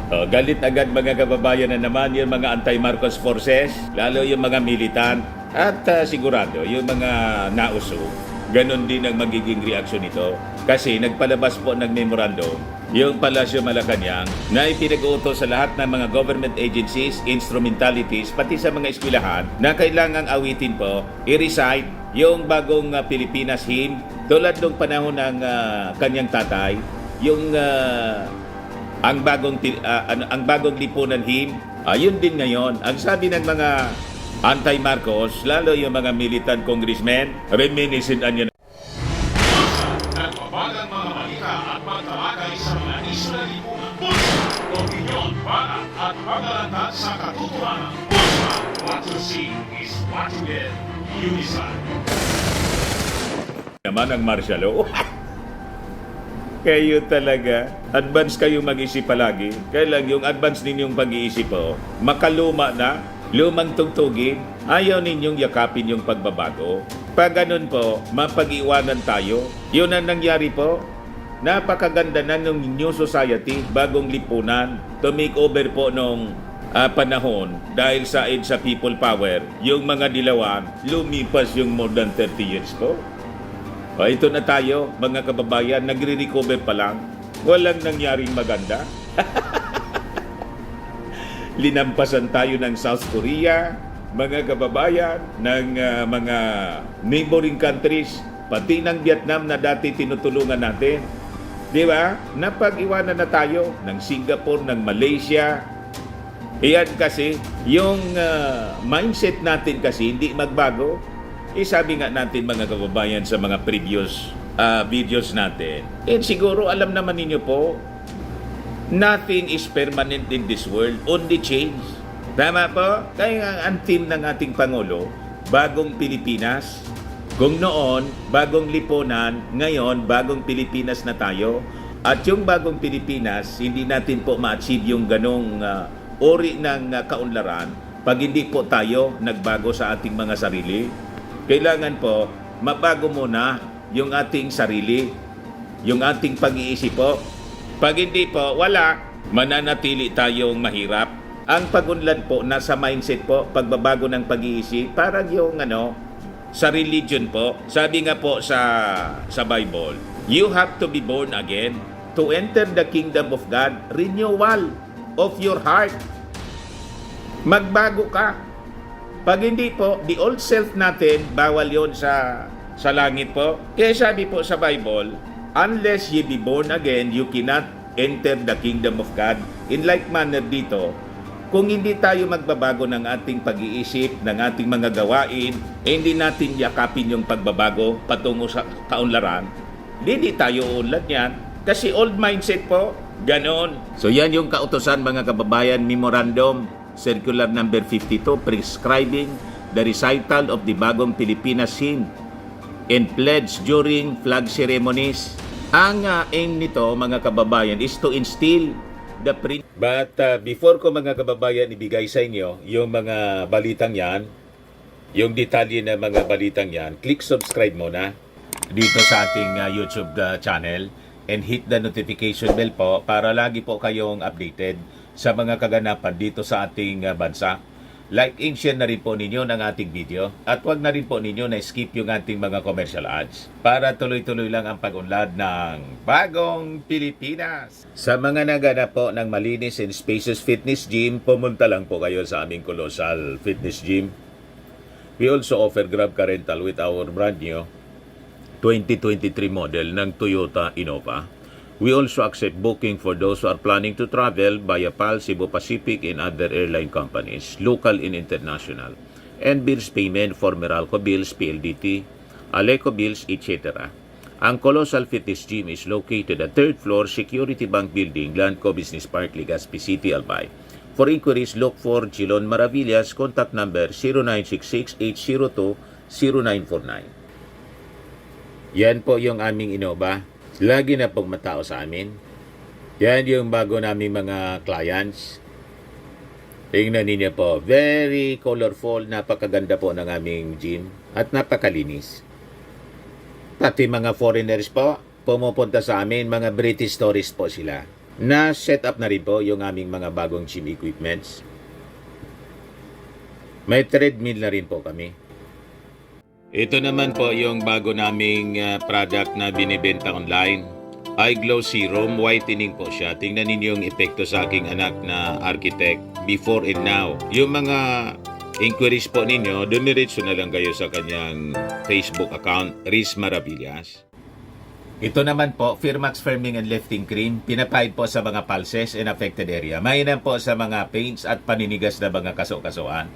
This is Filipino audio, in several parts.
Galit agad mga kababayan na naman yung mga anti-Marcos forces, lalo yung mga militant at sigurado yung mga nauso. Ganon din ang magiging reaksyon nito kasi nagpalabas po ng memorandum yung Palasyo Malacanang na ipinag-uutos sa lahat ng mga government agencies, instrumentalities, pati sa mga eskwelahan na kailangang awitin po, i-recite yung bagong Pilipinas hymn tulad ng panahon ng kanyang tatay, yung ang bagong lipunan hymn, yun din ngayon. Ang sabi ng mga anti-Marcos, lalo yung mga militant congressmen, reminiscent yan. Nagbabagang mga balita at pagtalakay sa mga isyu na lipunan. Pulsa, opinyon, para at paglalantad sa katotohanan. Pulsa, what you see is what you get. Unisan. Naman ang martial law. Kayo talaga. Advance kayo mag-isip palagi. Kailang yung advance ninyong pag-iisip po, makaluma na, lumang tugtugin, ayaw ninyong yakapin yung pagbabago. Pag ganun po, mapag-iwanan tayo. Yun ang nangyari po. Napakaganda na ng New Society, bagong lipunan, to make over po nung panahon dahil sa people power, yung mga dilawan, lumipas yung more than 30 years po. Ito na tayo, mga kababayan, nagre-recover pa lang. Walang nangyaring maganda. Linampasan tayo ng South Korea, mga kababayan, ng mga neighboring countries, pati ng Vietnam na dati tinutulungan natin. Di ba? Napag-iwanan na tayo ng Singapore, ng Malaysia. Iyan kasi, yung mindset natin kasi hindi magbago. Sabi nga natin mga kababayan sa mga previous videos natin. Siguro alam naman ninyo po, nothing is permanent in this world, only change. Tama po? Kaya ang theme ng ating Pangulo, bagong Pilipinas. Kung noon, bagong lipunan, ngayon, bagong Pilipinas na tayo. At yung bagong Pilipinas, hindi natin po ma-achieve yung ganong uri ng kaunlaran pag hindi po tayo nagbago sa ating mga sarili. Kailangan po, mabago muna yung ating sarili, yung ating pag-iisip po. Pag hindi po, wala, mananatili tayong mahirap. Ang pagunlad po, nasa mindset po, pagbabago ng pag-iisip, parang yung sa religion po. Sabi nga po sa Bible, you have to be born again to enter the kingdom of God, renewal of your heart. Magbago ka. Pag hindi po, the old self natin, bawal yon sa langit po. Kaya sabi po sa Bible, unless ye be born again, you cannot enter the kingdom of God. In like manner dito, kung hindi tayo magbabago ng ating pag-iisip, ng ating mga gawain, hindi natin yakapin yung pagbabago patungo sa kaunlaran, hindi tayo unlad yan. Kasi old mindset po, ganon. So yan yung kautosan mga kababayan, memorandum, Circular number 52 prescribing the recital of the bagong Pilipinas hymn and pledge during flag ceremonies. Ang aim nito mga kababayan is to instill the But before ko mga kababayan ibigay sa inyo yung mga balitang yan, yung detalye na mga balitang yan, click subscribe muna dito sa ating YouTube channel and hit the notification bell po para lagi po kayong updated sa mga kaganapan dito sa ating bansa. Like and share na rin po ninyo ng ating video at wag na rin po ninyo na skip yung ating mga commercial ads para tuloy-tuloy lang ang pag-unlad ng bagong Pilipinas. Sa mga naganap po ng malinis and spacious fitness gym, pumunta lang po kayo sa aming Colossal Fitness Gym. We also offer Grab Car Rental with our brand new 2023 model ng Toyota Innova. We also accept booking for those who are planning to travel via PAL, Cebu Pacific, and other airline companies, local and international, and bills payment for Meralco Bills, PLDT, Aleco Bills, etc. Ang Colossal Fitness Gym is located at 3rd floor Security Bank Building, Landco Business Park, Legazpi City, Albay. For inquiries, look for Chilon Maravillas, contact number 0966-802-0949. Yan po yung aming Innova. Lagi na pong matao sa amin. Yan yung bago naming mga clients. Tingnan ninyo po, very colorful, napakaganda po ng aming gym at napakalinis. Pati mga foreigners po, pumupunta sa amin, mga British tourists po sila. Na-set up na rin po yung aming mga bagong gym equipments. May treadmill na rin po kami. Ito naman po yung bago naming product na binibenta online. iGlow Serum, whitening po siya. Tingnan ninyo yung epekto sa aking anak na architect before and now. Yung mga inquiries po ninyo, dumiretso na lang kayo sa kanyang Facebook account, Riz Maravillas. Ito naman po, Firmax Firming and Lifting Cream, pinapahid po sa mga pulses and affected area. Mainam po sa mga pains at paninigas na mga kaso-kasuan.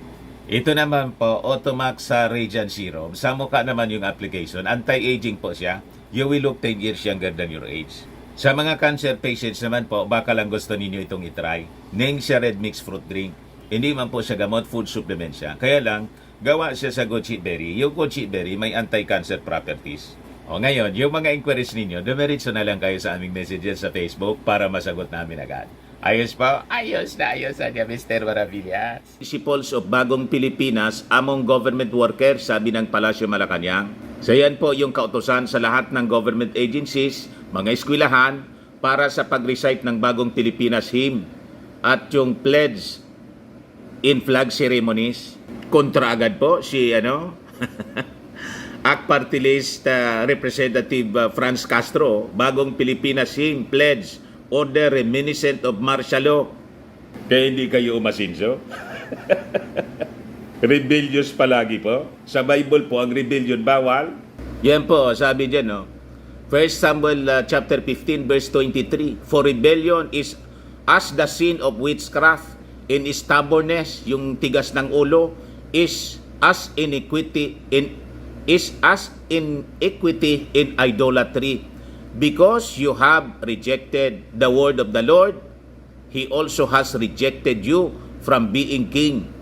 Ito naman po, Automax sa Radiant Serum. Sa mukha naman yung application, anti-aging po siya. You will look 10 years younger than your age. Sa mga cancer patients naman po, baka lang gusto ninyo itong itry. Ning siya red mixed fruit drink. Hindi man po siya gamot, food supplement siya. Kaya lang, gawa siya sa goji berry. Yung goji berry may anti-cancer properties. O ngayon, yung mga inquiries ninyo, dumiretso na lang kayo sa aming messages sa Facebook para masagot namin agad. Ayos pa? Ayos na niya, Mr. Maravillas. Principles of Bagong Pilipinas among government workers, sabi ng Palasyo Malacanang. So yan po yung kautosan sa lahat ng government agencies, mga eskwelahan, para sa pag-recite ng Bagong Pilipinas hymn at yung pledge in flag ceremonies. Kontra agad po si ACT Party List Representative Franz Castro, Bagong Pilipinas hymn, pledge, order reminiscent of martial law. Kaya hindi kayo umasinso? Rebellious palagi po. Sa Bible po, ang rebellion bawal. Yan po, sabi dyan, no? 1 Samuel chapter 15, verse 23. For rebellion is as the sin of witchcraft, in stubbornness, yung tigas ng ulo, is as iniquity in idolatry. Because you have rejected the word of the Lord, He also has rejected you from being king.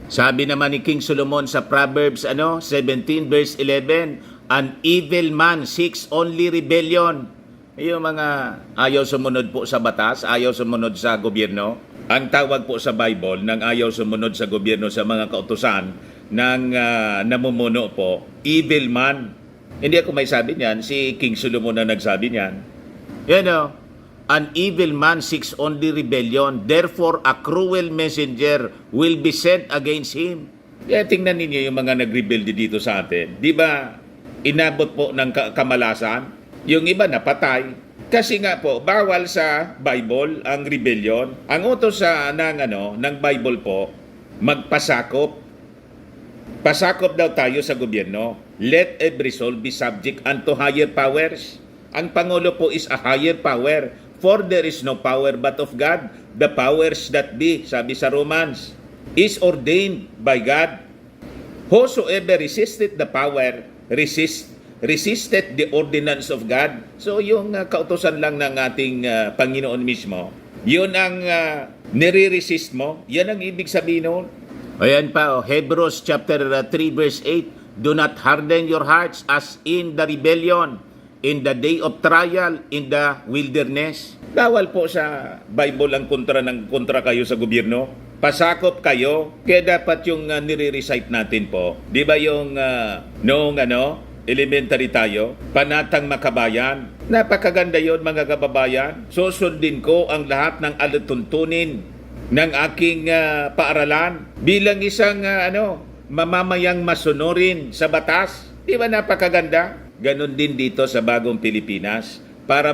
Sabi naman ni King Solomon sa Proverbs 17 verse 11, an evil man seeks only rebellion. Yung mga ayaw sumunod po sa batas, ayaw sumunod sa gobyerno. Ang tawag po sa Bible ng ayaw sumunod sa gobyerno sa mga kautusan ng namumuno po, evil man. Hindi ako may sabi niyan, si King Solomon na nagsabi niyan. An evil man seeks only rebellion, therefore a cruel messenger will be sent against him. Kaya tingnan ninyo yung mga nagrebelde dito sa atin. Di ba inabot po ng kamalasan? Yung iba napatay. Kasi nga po, bawal sa Bible ang rebellion. Ang utos ng Bible po, magpasakop. Pasakop daw tayo sa gobyerno. Let every soul be subject unto higher powers. Ang Pangulo po is a higher power. For there is no power but of God. The powers that be, sabi sa Romans, is ordained by God. Whosoever resisted the power, resisted the ordinance of God. So yung kautosan lang ng ating Panginoon mismo, yun ang nire-resist mo. Yan ang ibig sabihin noon. Ayan pa, Hebrews chapter 3 verse 8, do not harden your hearts as in the rebellion, in the day of trial, in the wilderness. Bawal po sa Bible ang kontra kayo sa gobyerno. Pasakop kayo. Kaya dapat yung nire-recite natin po. Di ba yung elementary tayo, Panatang Makabayan. Napakaganda yon mga kababayan. Susundin ko ang lahat ng alituntunin ng aking paaralan bilang isang mamamayang masunurin sa batas. Di ba napakaganda? Ganon din dito sa Bagong Pilipinas para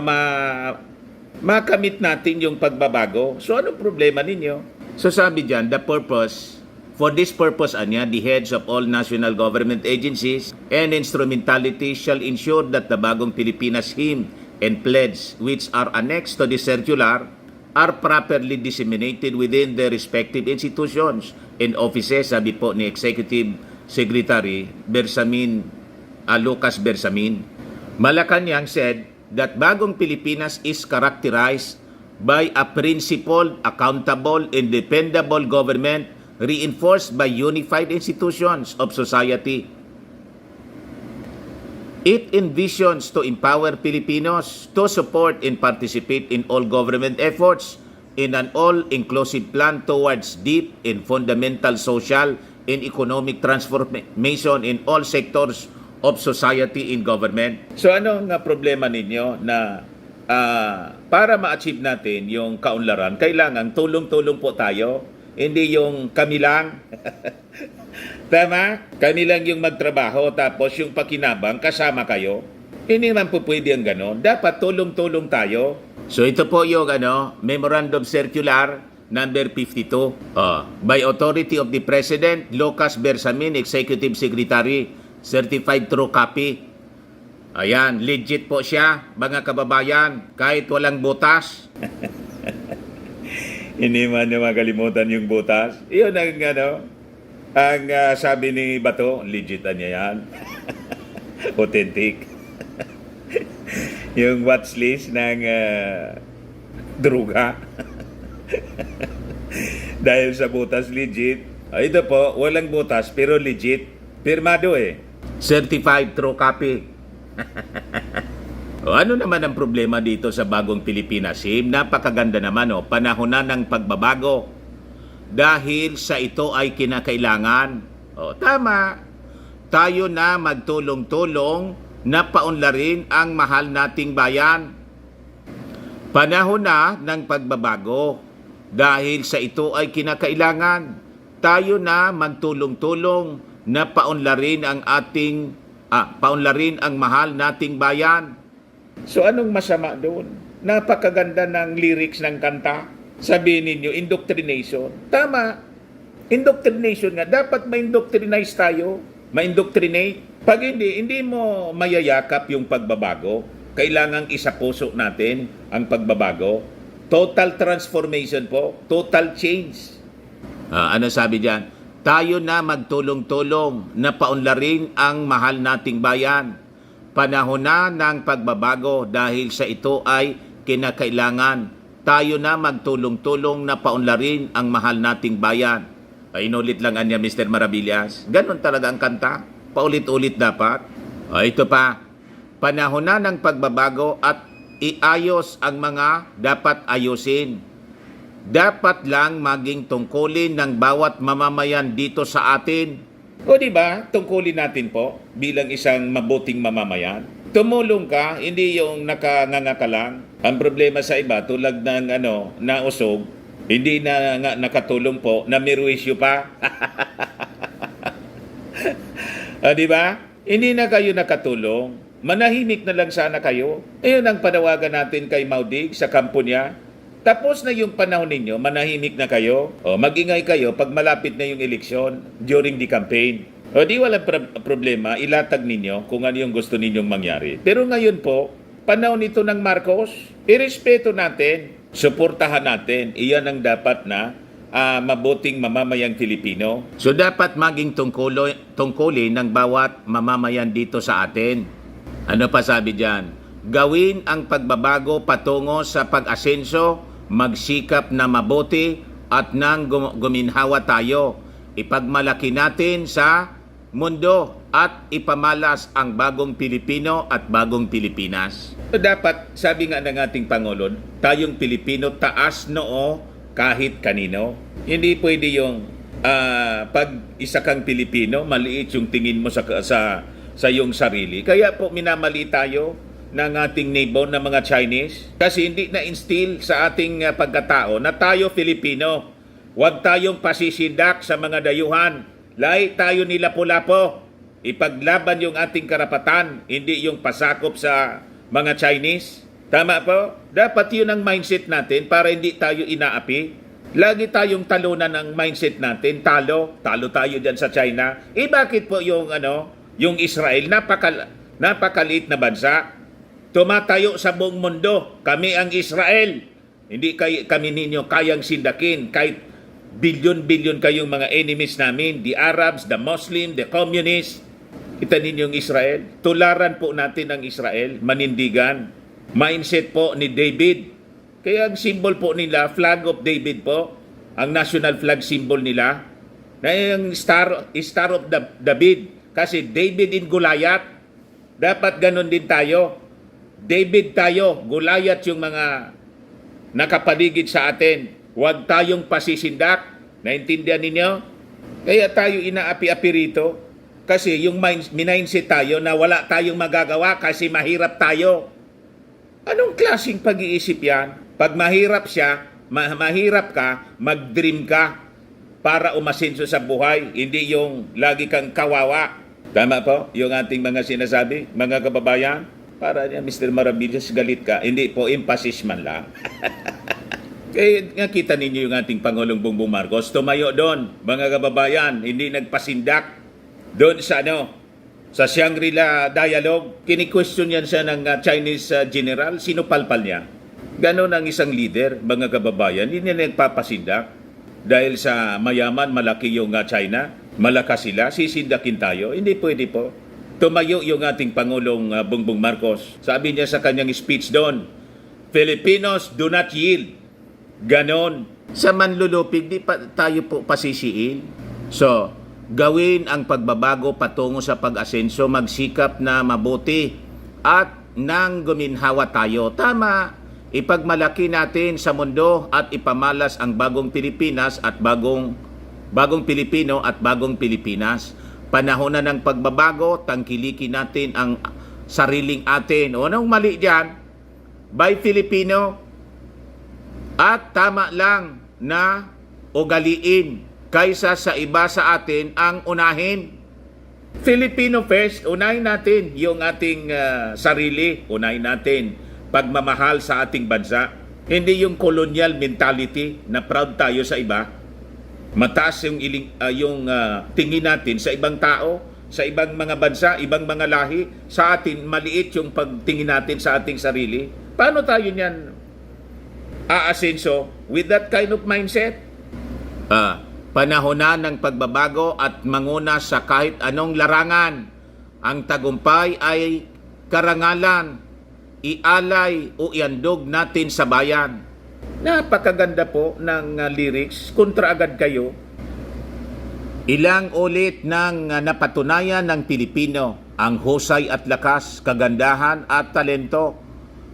makamit natin yung pagbabago. So anong problema ninyo? So sabi dyan, for this purpose, the heads of all national government agencies and instrumentality shall ensure that the Bagong Pilipinas hymn and pledge which are annexed to the circular are properly disseminated within their respective institutions and offices, sabi po ni Executive Secretary Lucas Bersamin. Malacanang said that Bagong Pilipinas is characterized by a principled, accountable, and dependable government reinforced by unified institutions of society. It envisions to empower Filipinos to support and participate in all government efforts in an all-inclusive plan towards deep and fundamental social and economic transformation in all sectors of society and government. So ano nga problema ninyo na para ma-achieve natin yung kaunlaran, kailangan tulong-tulong po tayo. Hindi yung kami lang. Tama? Kami lang yung magtrabaho tapos yung pakinabang kasama kayo. Hindi naman po pwede ang ganon. Dapat tulong-tulong tayo. So ito po yung Memorandum Circular number 52. By authority of the President, Lucas Bersamin, Executive Secretary, certified true copy. Ayan, legit po siya, mga kababayan, kahit walang butas. Hindi man niyo makalimutan yung butas. Iyon ang sabi ni Bato, legitan niya yan. Authentic. Yung watch list ng druga. Dahil sa butas, legit. Ito po, walang butas, pero legit. Pirmado Certified true copy. Ano naman ang problema dito sa bagong Pilipinas SIM? Napakaganda naman panahon na ng pagbabago dahil sa ito ay kinakailangan. Tama, tayo na magtulong-tulong na paunlarin ang mahal nating bayan. Panahon na ng pagbabago dahil sa ito ay kinakailangan. Tayo na magtulong-tulong na paunlarin ang paunlarin ang mahal nating bayan. So anong masama doon? Napakaganda ng lyrics ng kanta. Sabihin ninyo, indoctrination. Tama. Indoctrination nga. Dapat ma-indoctrinize tayo. Ma-indoctrinate. Pag hindi mo mayayakap yung pagbabago. Kailangang isapuso natin ang pagbabago. Total transformation po. Total change. Ano sabi diyan? Tayo na magtulong-tulong na paunlarin ang mahal nating bayan. Panahon na ng pagbabago dahil sa ito ay kinakailangan. Tayo na magtulong-tulong na paunlarin ang mahal nating bayan. Inulit lang niya Mr. Maravillas. Ganon talaga ang kanta. Paulit-ulit dapat. Ito pa. Panahon na ng pagbabago at iayos ang mga dapat ayusin. Dapat lang maging tungkulin ng bawat mamamayan dito sa atin. O di ba? Tungkulin natin po bilang isang mabuting mamamayan. Tumulong ka, hindi yung nakanganga ka lang. Ang problema sa iba, tulad ng nausog, hindi na nakatulong po, namirwisyo pa. Di ba? Hindi na kayo nakatulong. Manahimik na lang sana kayo. Ayun ang panawagan natin kay Maudig sa kampo niya. Tapos na yung panahon ninyo, manahimik na kayo. Mag-ingay kayo pag malapit na yung eleksyon during the campaign. Di walang problema, ilatag ninyo kung ano yung gusto ninyong mangyari. Pero ngayon po, panahon ito ng Marcos, irespeto natin, suportahan natin. Iyan ang dapat na mabuting mamamayang Pilipino. So dapat maging tungkulin ng bawat mamamayan dito sa atin. Ano pa sabi diyan? Gawin ang pagbabago patungo sa pag-asenso, magsikap na mabuti at nang guminhawa tayo. Ipagmalaki natin sa mundo at ipamalas ang bagong Pilipino at bagong Pilipinas. Dapat, sabi nga ng ating Pangulo, tayong Pilipino taas noo kahit kanino. Hindi pwede yung pag isa kang Pilipino, maliit yung tingin mo sa iyong sarili. Kaya po minamali tayo ng ating neighbor na mga Chinese kasi hindi na-instill sa ating pagkatao na tayo Filipino. Huwag tayong pasisindak sa mga dayuhan. Lahi tayo nila lapo-lapo. Ipaglaban yung ating karapatan, hindi yung pasakop sa mga Chinese. Tama po? Dapat yun ang mindset natin para hindi tayo inaapi. Lagi tayong talunan ng mindset natin. Talo tayo dyan sa China. Bakit po yung Israel, napakaliit na bansa, tumatayo sa buong mundo. Kami ang Israel. Hindi kami ninyo kayang sindakin. Kahit bilyon-bilyon kayong mga enemies namin. The Arabs, the Muslim, the Communists. Kita ninyong Israel. Tularan po natin ang Israel. Manindigan. Mindset po ni David. Kaya ang symbol po nila, flag of David po. Ang national flag symbol nila. Na yung Star of David. Kasi David in Goliath. Dapat ganun din tayo. David tayo, Goliath yung mga nakapaligid sa atin. Huwag tayong pasisindak. Naintindihan ninyo? Kaya tayo inaapi-api rito. Kasi yung mindset tayo na wala tayong magagawa kasi mahirap tayo. Anong klaseng pag-iisip yan? Pag mahirap siya, mahirap ka, mag-dream ka para umasenso sa buhay, hindi yung lagi kang kawawa. Tama po yung ating mga sinasabi, mga kababayan? Para niya, Mr. Maravillas, galit ka. Hindi po, emphasis man lang. Kaya nakita ninyo yung ating Pangulong Bongbong Marcos, tumayo doon, mga kababayan, hindi nagpasindak doon sa sa Shangri-La Dialogue. Kini-question yan siya ng Chinese general, sinupalpal niya. Ganon ang isang leader, mga kababayan, hindi niya nagpapasindak dahil sa mayaman, malaki yung China, malakas sila, sisindakin tayo. Hindi pwede po. Tumayo yung ating Pangulong Bongbong Marcos. Sabi niya sa kanyang speech doon, Filipinos do not yield. Ganon. Sa manlulupig, di pa tayo po pasisiil. So, gawin ang pagbabago patungo sa pag-asenso, magsikap na mabuti at nang guminhawa tayo. Tama, ipagmalaki natin sa mundo at ipamalas ang bagong Pilipinas at bagong Pilipino at bagong Pilipinas. Panahon na ng pagbabago, tangkilikin natin ang sariling atin. O anong mali dyan? By Filipino. At tama lang na ugaliin kaysa sa iba sa atin ang unahin. Filipino first, unahin natin yung ating sarili, unahin natin pagmamahal sa ating bansa. Hindi yung colonial mentality na proud tayo sa iba. Mataas yung tingin natin sa ibang tao, sa ibang mga bansa, ibang mga lahi. Sa atin, maliit yung pagtingin natin sa ating sarili. Paano tayo niyan aasenso with that kind of mindset? Panahon na ng pagbabago at manguna sa kahit anong larangan. Ang tagumpay ay karangalan, ialay o iandog natin sa bayan. Napakaganda po ng lyrics. Kontra agad kayo. Ilang ulit nang napatunayan ng Pilipino ang husay at lakas, kagandahan at talento.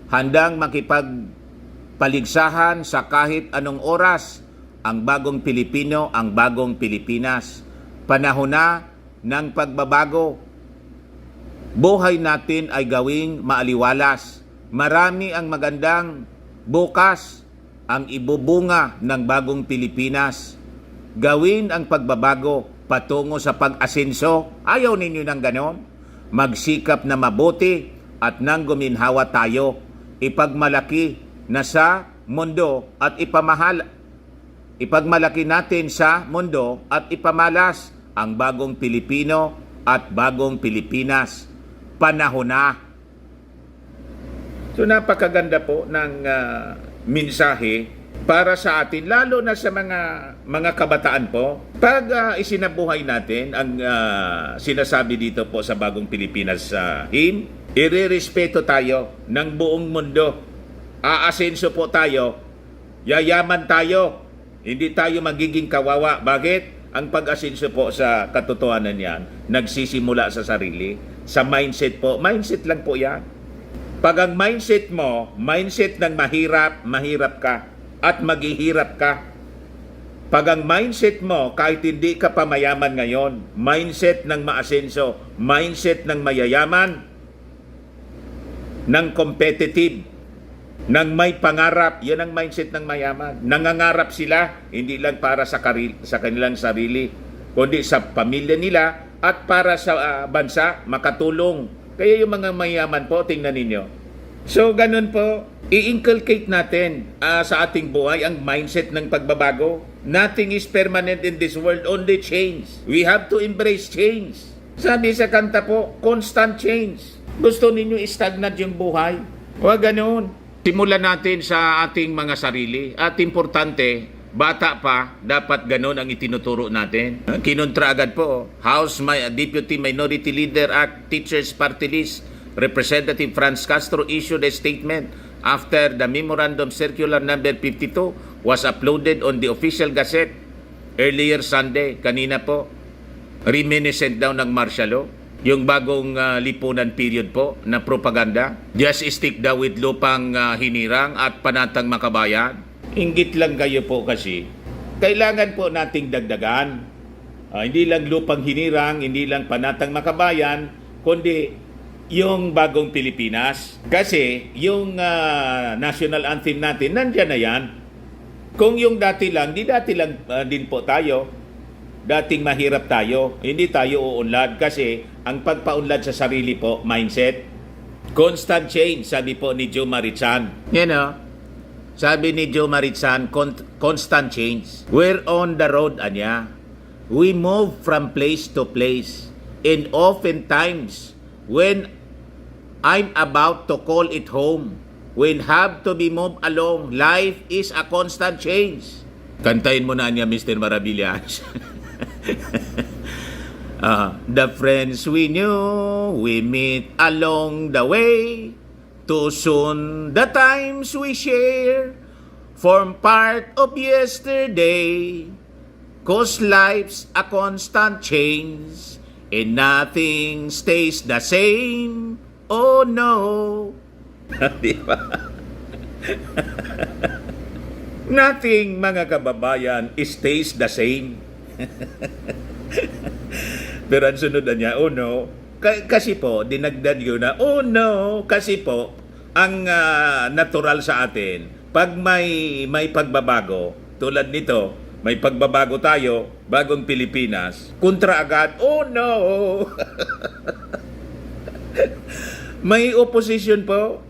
Handang makipagpaligsahan sa kahit anong oras. Ang bagong Pilipino, ang bagong Pilipinas. Panahon na ng pagbabago. Buhay natin ay gawing maaliwalas. Marami ang magandang bukas ang ibubunga ng bagong Pilipinas. Gawin ang pagbabago patungo sa pag-asenso. Ayaw ninyo ng ganon? Magsikap na mabuti at nang guminhawa tayo. Ipagmalaki na sa mundo at ipagmalaki natin sa mundo at ipamalas ang bagong Pilipino at bagong Pilipinas. Panahon na. So napakaganda po ng mensahe para sa atin, lalo na sa mga kabataan po. Pag isinabuhay natin ang sinasabi dito po sa bagong Pilipinas irerespeto tayo ng buong mundo. Aasenso po tayo, yayaman tayo, hindi tayo magiging kawawa. Bakit? Ang pag-asenso po sa katotohanan yan, nagsisimula sa sarili, sa mindset po. Mindset lang po yan. Pag ang mindset mo, mindset ng mahirap ka at maghihirap ka. Pag ang mindset mo, kahit hindi ka pa mayaman ngayon, mindset ng maasenso, mindset ng mayayaman, ng competitive, ng may pangarap, yan ang mindset ng mayaman. Nangangarap sila, hindi lang para sa kanilang sarili, kundi sa pamilya nila at para sa bansa, makatulong. Kaya yung mga mayaman po, tingnan ninyo. So, ganun po, i-inculcate natin sa ating buhay ang mindset ng pagbabago. Nothing is permanent in this world, only change. We have to embrace change. Sabi sa kanta po, constant change. Gusto ninyo stagnant yung buhay? Huwag ganun. Simulan natin sa ating mga sarili. At importante, bata pa, dapat ganun ang itinuturo natin. Kinontra agad po. House Deputy Minority Leader Act Teachers Party List, Representative Franz Castro issued a statement after the Memorandum Circular Number 52 was uploaded on the official gazette earlier Sunday. Kanina po, reminiscent daw ng martial law. Yung bagong lipunan period po na propaganda. Just stick daw with lupang hinirang at panatang makabayan. Inggit lang kayo po kasi. Kailangan po nating dagdagan. Hindi lang lupang hinirang, hindi lang panatang makabayan, kundi yung bagong Pilipinas. Kasi yung national anthem natin, nandyan na yan. Kung yung dati lang, din po tayo. Dating mahirap tayo. Hindi tayo uunlad kasi ang pagpaunlad sa sarili po, mindset. Constant change, sabi po ni Joe Marichan. You know, sabi ni Joe Marichan, constant change. We're on the road, anya. We move from place to place. And oftentimes, when I'm about to call it home, when have to be moved along, life is a constant change. Kantayin mo na niya, Mr. Maravillas. The friends we knew, we meet along the way. Too soon, the times we share form part of yesterday. 'Cause life's a constant change and nothing stays the same. Oh no. Di ba? Nothing, mga kababayan, stays the same. Pero ang sunod na niya, oh no. Kasi po, dinagdag yun na, oh no. Kasi po, ang natural sa atin, pag may pagbabago, tulad nito, may pagbabago tayo, bagong Pilipinas, kontra agad, oh no. May opposition po.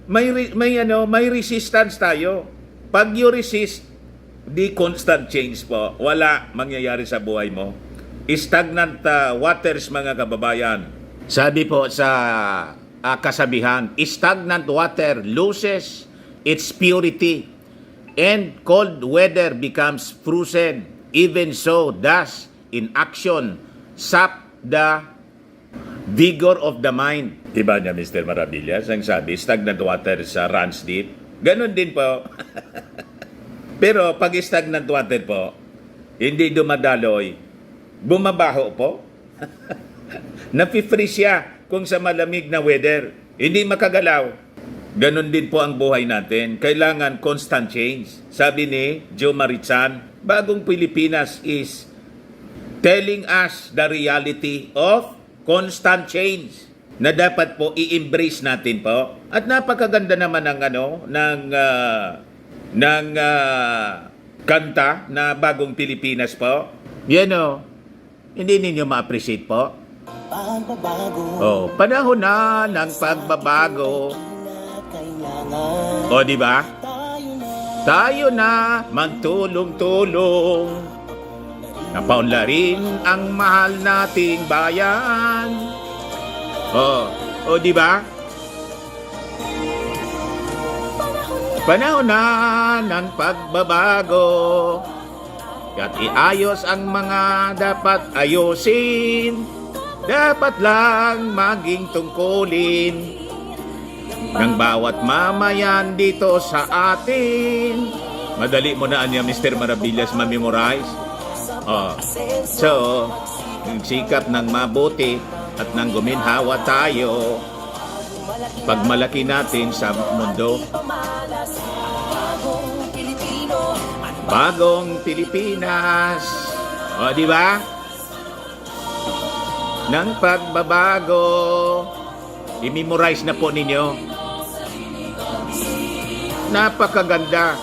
May resistance tayo. Pag you resist, di constant change po. Wala mangyayari sa buhay mo. Stagnant waters, mga kababayan. Sabi po sa kasabihan, stagnant water loses its purity and cold weather becomes frozen. Even so, thus, in action, sap the vigor of the mind. Diba niya, Mr. Maravillas? Ang sabi, stagnant water runs deep. Ganon din po. Pero pag stagnant water po, hindi dumadaloy, bumabaho po. Napi-freeze siya kung sa malamig na weather. Hindi makagalaw. Ganon din po ang buhay natin. Kailangan constant change. Sabi ni Joe Marichan, bagong Pilipinas is telling us the reality of constant change na dapat po i-embrace natin po. At napakaganda naman ng kanta na bagong Pilipinas po. Yan o. Hindi ninyo ma-appreciate po. Oh, panahon na ng pagbabago. O, di ba? Tayo na magtulong-tulong. Napaunlarin ang mahal nating bayan. O, di ba? Panahon na ng pagbabago. At iayos ang mga dapat ayusin. Dapat lang maging tungkulin ng bawat mamayan dito sa atin. Madali mo na niya, Mr. Maravillas, ma-memorize. So, yung sikap ng mabuti at ng guminhawa tayo pagmalaki natin sa mundo. Bagong Pilipinas. O, di ba? Nang pagbabago. I-memorize na po ninyo. Napakaganda.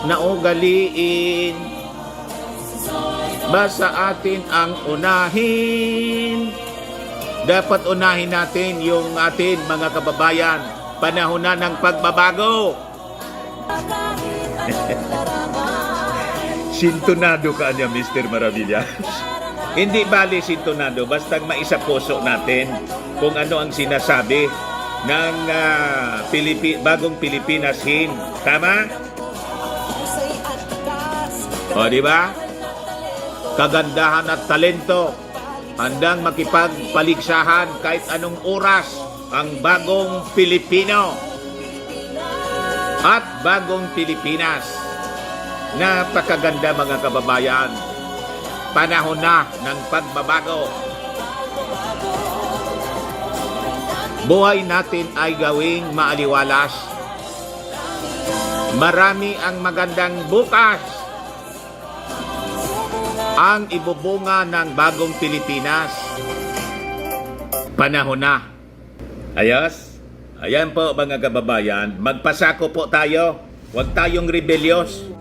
Naugaliin. Basta atin ang unahin. Dapat unahin natin yung atin, mga kababayan. Panahon na ng pagbabago. Sintonado ka niya, Mr. Maravillas. Hindi bali sintonado, basta maisa puso natin kung ano ang sinasabi ng bagong Pilipinas hymn. Tama? O, di ba? Kagandahan at talento. Handang makipagpaligsahan kahit anong oras ang bagong Pilipino at bagong Pilipinas. Napakaganda, mga kababayan. Panahon na ng pagbabago. Buhay natin ay gawing maaliwalas. Marami ang magandang bukas. Ang ibubunga ng bagong Pilipinas. Panahon na Ayos? Ayan po mga kababayan, magpasako po tayo. Huwag tayong rebelyos.